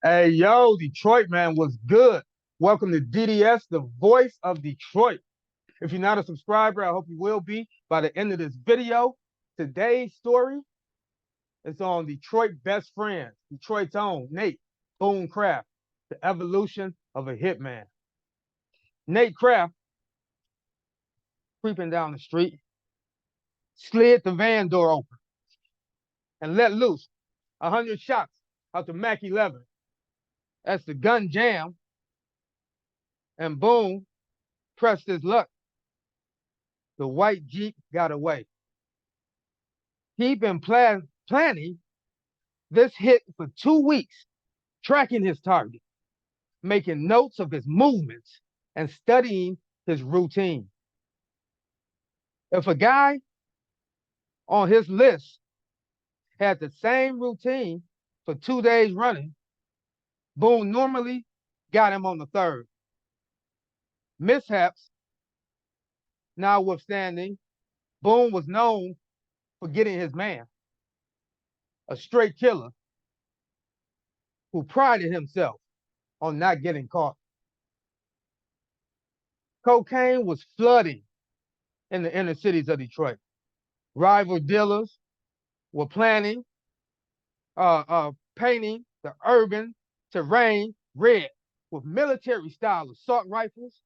Hey, yo, Detroit, man, was good. Welcome to DDS, the voice of Detroit. If you're not a subscriber, I hope you will be by the end of this video. Today's story is on Detroit best friends, Detroit's own Nate Boone Craft, the evolution of a hitman. Nate Craft, creeping down the street, slid the van door open and let loose 100 shots out the Mac 11. As the gun jammed and Boone pressed his luck, the white Jeep got away. He'd been planning this hit for 2 weeks, tracking his target, making notes of his movements, and studying his routine. If a guy on his list had the same routine for 2 days running, Boone normally got him on the third. Mishaps notwithstanding, Boone was known for getting his man, a straight killer who prided himself on not getting caught. Cocaine was flooding in the inner cities of Detroit. Rival dealers were painting the urban terrain red with military style assault rifles.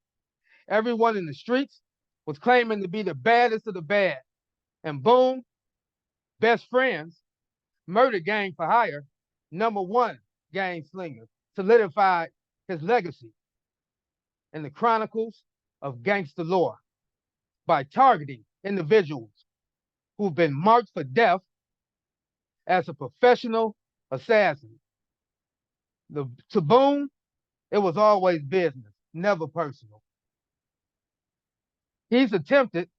Everyone in the streets was claiming to be the baddest of the bad. And boom, best friends, murder gang for hire, number one gang slinger, solidified his legacy in the chronicles of gangster lore by targeting individuals who've been marked for death as a professional assassin. To Boone, it was always business, never personal. He's attempted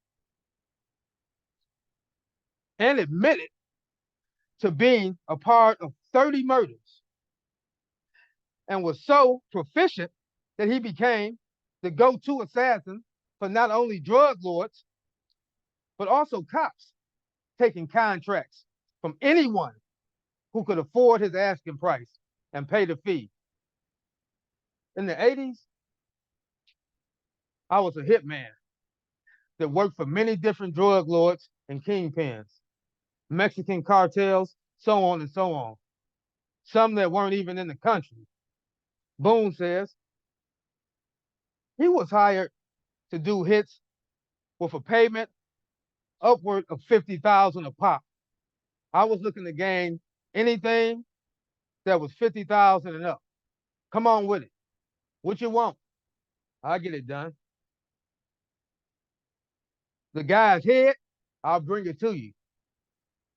and admitted to being a part of 30 murders and was so proficient that he became the go-to assassin for not only drug lords, but also cops taking contracts from anyone who could afford his asking price and pay the fee. In the 80s, I was a hitman that worked for many different drug lords and kingpins, Mexican cartels, so on and so on. Some that weren't even in the country. Boone says he was hired to do hits with a payment upward of 50,000 a pop. I was looking to gain anything that was 50,000 and up. Come on with it. What you want? I'll get it done. The guy's head, I'll bring it to you.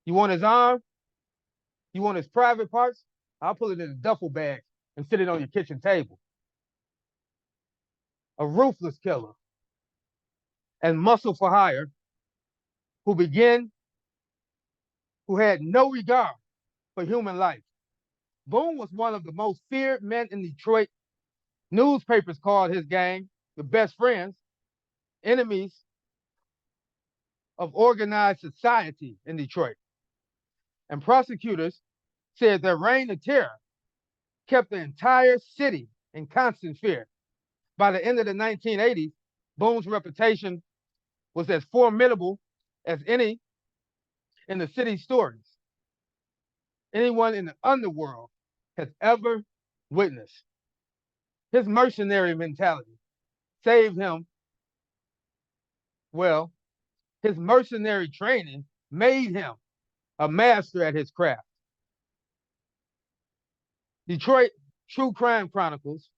You want his arm? You want his private parts? I'll put it in a duffel bag and sit it on your kitchen table. A ruthless killer and muscle for hire who began, who had no regard for human life. Boone was one of the most feared men in Detroit. Newspapers called his gang the best friends, enemies of organized society in Detroit. And prosecutors said their reign of terror kept the entire city in constant fear. By the end of the 1980s, Boone's reputation was as formidable as any in the city's stories anyone in the underworld has ever witnessed. His mercenary mentality saved him, well, his mercenary training made him a master at his craft. Detroit True Crime Chronicles,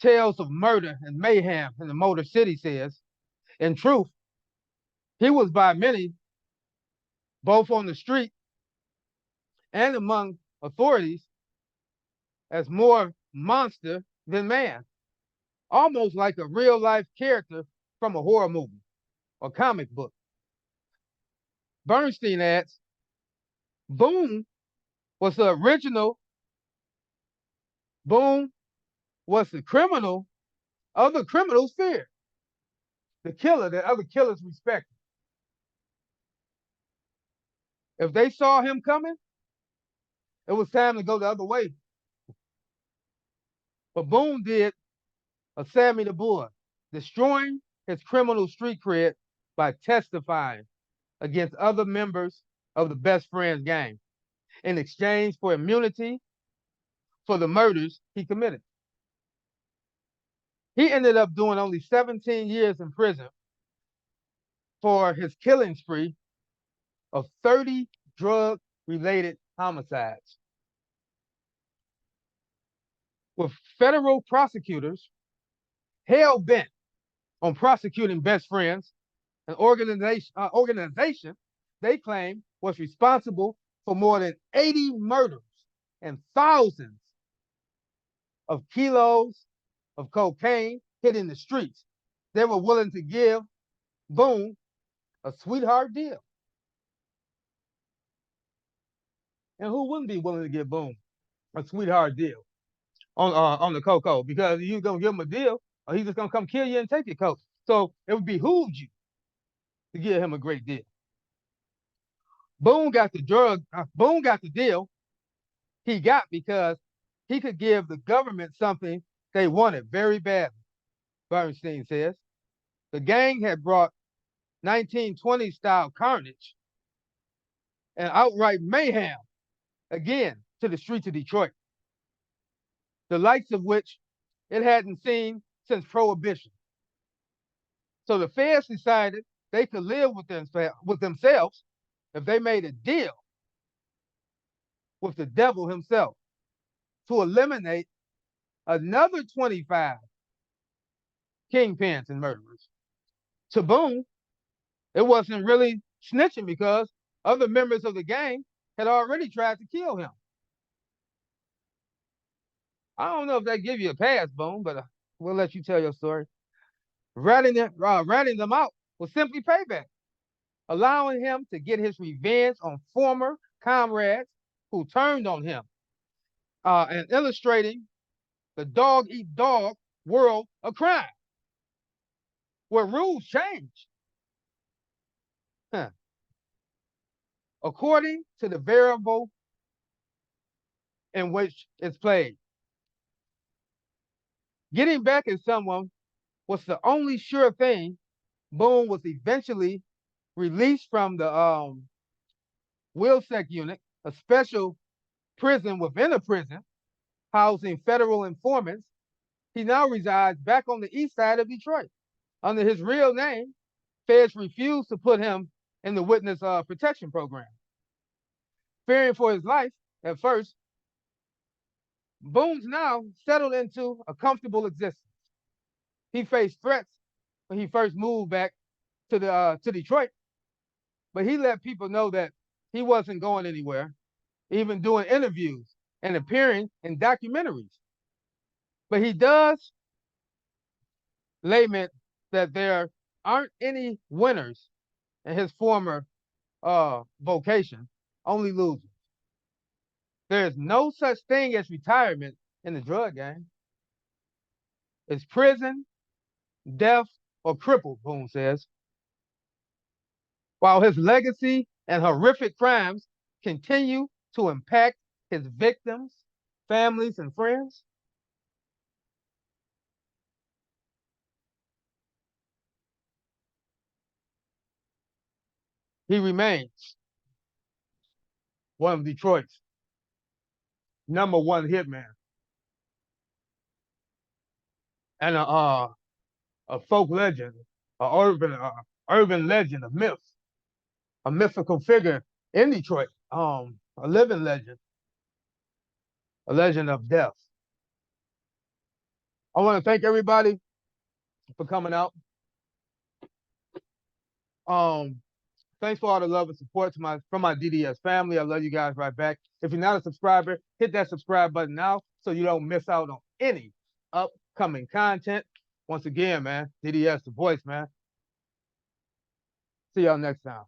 Tales of Murder and Mayhem in the Motor City says, in truth, he was by many, both on the street and among authorities, as more monster than man, almost like a real life character from a horror movie or comic book. Bernstein adds, Boone was the original, Boone was the criminal other criminals feared, the killer that other killers respected. If they saw him coming, it was time to go the other way. But Boone did a Sammy the Bull, destroying his criminal street cred by testifying against other members of the Best Friends gang in exchange for immunity for the murders he committed. He ended up doing only 17 years in prison for his killing spree of 30 drug-related homicides, with federal prosecutors hell-bent on prosecuting Best Friends, an organization they claim was responsible for more than 80 murders and thousands of kilos of cocaine hitting the streets. They were willing to give Boone a sweetheart deal. And who wouldn't be willing to give Boone a sweetheart deal on the cocoa? Because you're gonna give him a deal, or he's just gonna come kill you and take your coat. So it would behoove you to give him a great deal. Boone got the deal he got because he could give the government something they wanted very badly, Bernstein says. The gang had brought 1920 style carnage and outright mayhem again to the streets of Detroit, the likes of which it hadn't seen since Prohibition. So the feds decided they could live with themselves if they made a deal with the devil himself to eliminate another 25 kingpins and murderers. To Boone, it wasn't really snitching because other members of the gang had already tried to kill him. I don't know if they give you a pass, Boone, but we'll let you tell your story. Ratting them out was simply payback, allowing him to get his revenge on former comrades who turned on him, and illustrating the dog-eat-dog world of crime, where rules change. Huh. According to the variable in which it's played. Getting back at someone was the only sure thing. Boone was eventually released from the Wilsec unit, a special prison within a prison, housing federal informants. He now resides back on the east side of Detroit. Under his real name, feds refused to put him in the witness protection program. Fearing for his life at first, Boone's now settled into a comfortable existence. He faced threats when he first moved back to Detroit, but he let people know that he wasn't going anywhere, even doing interviews and appearing in documentaries. But he does lament that there aren't any winners in his former vocation, only losers. There's no such thing as retirement in the drug game. It's prison, death, or crippled, Boone says. While his legacy and horrific crimes continue to impact his victims, families, and friends, he remains one of Detroit's #1 hitman and a folk legend, a urban legend, a myth, a mythical figure in Detroit, a living legend, a legend of death. I want to thank everybody for coming out. Thanks for all the love and support from my DDS family. I love you guys right back. If you're not a subscriber, hit that subscribe button now so you don't miss out on any upcoming content. Once again, man, DDS the voice, man. See y'all next time.